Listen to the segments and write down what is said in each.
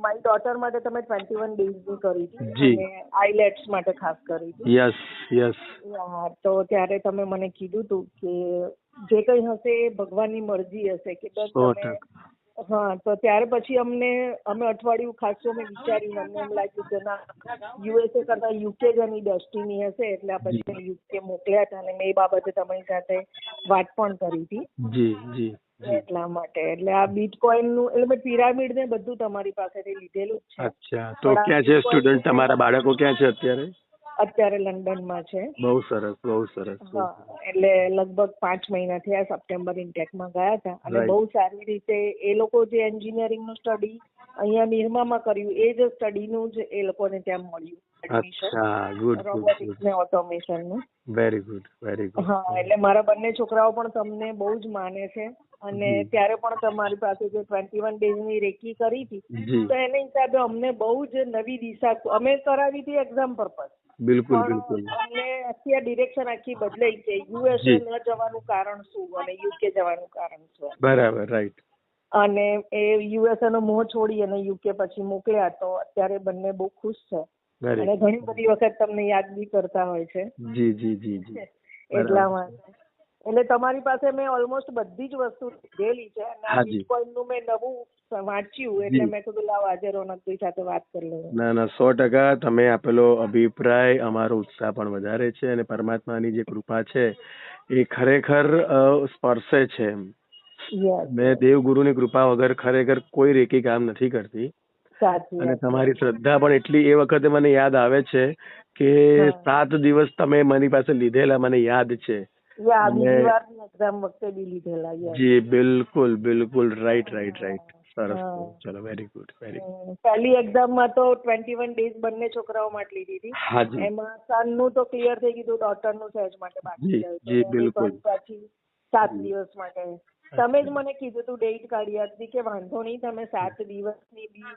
મારી ડોટર માટે તમે 21 ડેઝની કરી હતી જી. અને આઈલેટ્સ માટે ખાસ કરી હતી. Yes yes. તો ત્યારે તમે મને કીધું હતું કે જે કંઈ હશે એ ભગવાનની મરજી હશે કે બસ 100%. તમે. હા, તો ત્યારે પછી અમે અઠવાડિયું ખાસું અમે વિચાર્યું. અમને એમ લાગ્યું કે ના, યુએસએ કરતા યુકે જ એની ડેસ્ટિની હશે, એટલે આ પછી યુકે મોકલ્યા હતા અને મેં એ બાબતે તમારી સાથે વાત પણ કરી હતી. જી જી. એટલા માટે એટલે આ બીટકોઈનનું એટલે મેં પિરામિડ ને બધું તમારી પાસેથી લીધેલું જ છે. અચ્છા, તો ક્યાં છે સ્ટુડન્ટ તમારા બાળકો, ક્યાં છે અત્યારે? અત્યારે લંડનમાં છે. બહુ સરસ બહુ સરસ. હા, એટલે લગભગ 5 મહિના થયા. સપ્ટેમ્બર ઇન્ટેકમાં ગયા હતા અને Right. બહુ સારી રીતે એ લોકો જે એન્જિનિયરિંગનું સ્ટડી અહીંયા નિરમામાં કર્યું એ જ સ્ટડીનું જ એ લોકોને ત્યાં મળ્યું એડમિશન, અચ્છા, ગુડ ગુડ રોબોટિક્સ ગુડ. ને ઓટોમેશનનું. Very good very good. હા, એટલે મારા બંને છોકરાઓ પણ તમને બહુ જ માને છે અને ત્યારે પણ તમારી પાસે જે 21 ડેઝની રેકી કરી હતી, જી. તો એને હિસાબે અમને બહુ જ નવી દિશા અમે કરાવી હતી એક્ઝામ પર્પઝ. બિલકુલ પણ બિલકુલ. અમને આખી આ ડિરેક્શન આખી બદલાઈ છે. યુએસએ જી. ન જવાનું કારણ શું અને યુકે જવાનું કારણ શું, બરાબર, રાઈટ. અને એ યુએસએ નો મોહ છોડી અને યુકે પછી મોકલ્યા. તો અત્યારે બંને બહુ ખુશ છે વેરી અને ઘણી બધી વખત તમને યાદ બી કરતા હોય છે. જી જી જી જી. એટલા માટે એટલે તમારી પાસે મેં ઓલમોસ્ટ બધી જ વસ્તુ લીધેલી છે અને આ હાજી. બીટકોઈનનું મેં નવું વાંચ્યું એટલે મેં કીધું લાવ આજે રોનકભાઈ સાથે વાત કરી લઉં. ના ના, 100%. તમે આપેલો અભિપ્રાય અમારો ઉત્સાહ પણ વધારે છે અને પરમાત્માની જે કૃપા છે એ ખરેખર સ્પર્શે છે. Yes, મેં દેવગુરુની કૃપા વગર ખરેખર કોઈ રેકી કામ નથી કરતી. સાચી અને વાત છે. તમારી શ્રદ્ધા પણ એટલી, એ વખતે મને યાદ આવે છે કે હા. 7 દિવસ તમે મારી પાસે લીધેલા, મને યાદ છે. યા અને બીજી વારની એક્ઝામ વખતે બી લીધેલા. yes. જી બિલકુલ બિલકુલ, રાઈટ રાઈટ રાઈટ. સરસ. હા. ચલો, વેરી ગુડ વેરી ગુડ. પહેલી એક્ઝામમાં તો 21 ડેઝ બંને છોકરાઓ માટે લીધી હતી. હાજી. એમાં સનનું તો ક્લિયર થઈ ગયું, ડોટરનું સહેજ માટે બાકી જી રહ્યું જી હતું. એની બિલકુલ. પણ પાછી 7 દિવસ માટે તમે જ મને કીધું હતું, ડેટ કાઢી આપી કે વાંધો નહીં, તમે 7 દિવસની બી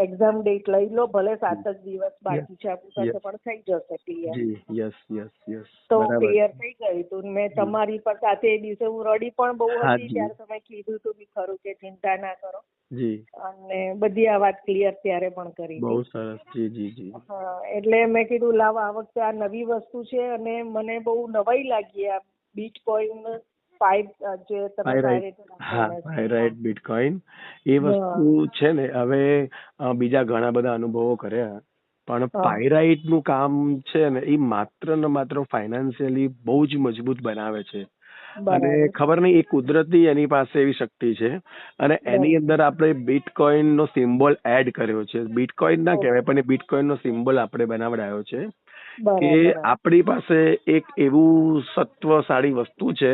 એક્ઝામ ડેટ લઈ લો, ભલે 7 જ દિવસ બાકી છે આપણી પાસે, પણ થઈ જશે ક્લિયર. જી યસ યસ યસ. તો બરાબર. ક્લિયર થઈ ગયું હતું. મેં તમારી પર સાથે એ દિવસે હું રડી પણ બહુ હતી. હાજી. ત્યારે તમે કીધું હતું બી ખરું કે ચિંતા ના કરો, જી. અને બધી આ વાત ક્લિયર ત્યારે પણ કરી બહુ હતી. સરસ. જી જી જી. હા, એટલે મેં કીધું લાવ આ વખતે આ નવી વસ્તુ છે અને મને બહુ નવાઈ લાગી આ બીટકોઈન 5 જે તમે પાયરાઇટ. હા, પાયરાઇટ બીટકોઈન એ વસ્તુ છે ને. હવે બીજા ઘણા બધા અનુભવો કર્યા, પણ પાયરાઇટ નું કામ છે ને એ માત્ર ને માત્ર ફાઇનાન્શિયલી બહુ જ મજબૂત બનાવે છે. અને ખબર નહીં, એ કુદરતી એની પાસે એવી શક્તિ છે અને એની અંદર આપણે બીટકોઈન નો સિમ્બોલ એડ કર્યો છે. બીટકોઈન ના કહેવાય પણ એ બીટકોઈન નો સિમ્બોલ આપણે બનાવડાયો છે કે આપણી પાસે એક એવું સત્વશાળી વસ્તુ છે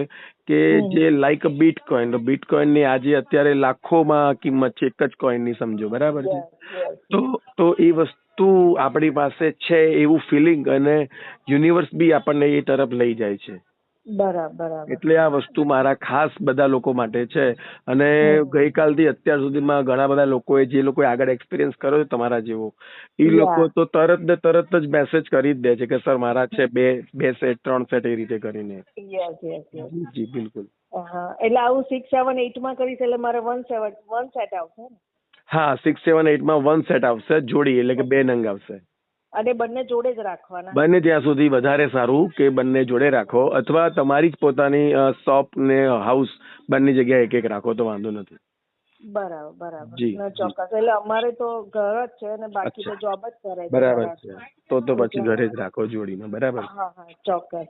કે જે લાઈક બીટકોઈન. બીટકોઈન ની આજે અત્યારે લાખોમાં કિંમત છે એક જ કોઈન ની, સમજો. બરાબર છે? તો એ વસ્તુ આપણી પાસે છે એવું ફિલિંગ, અને યુનિવર્સ બી આપણને એ તરફ લઈ જાય છે. બરાબર. એટલે આ વસ્તુ મારા ખાસ બધા લોકો માટે છે. અને ગઈકાલથી અત્યાર સુધીમાં ઘણા બધા લોકોએ, જે લોકોએ આગળ એક્સપિરિયન્સ કર્યો છે તમારા જેવો, એ લોકો તો તરત જ મેસેજ કરી જ દે છે કે સર મારા છે 2 સેટ 3 સેટ, એ રીતે કરીને. જી બિલકુલ. એટલે આવું 6, 7, 8 માં કરીશ એટલે મારે 1 સેટ આવશે ને? હા, 6, 7, 8 માં 1 સેટ આવશે, જોડી, એટલે કે 2 નંગ આવશે. અને બંને જોડે જ રાખવાના? બંને જ્યાં સુધી વધારે સારું કે બંને જોડે રાખો, અથવા તમારી જ પોતાની શોપ ને હાઉસ બંને જગ્યાએ એક રાખો તો વાંધો નથી. બરાબર. ચોક્કસ. એટલે અમારે તો ઘર જ છે અને બાકી તો જોબ જ કરે છે. બરાબર છે. તો પછી ઘરે જ રાખો જોડીમાં. બરાબર. હા, ચોક્કસ.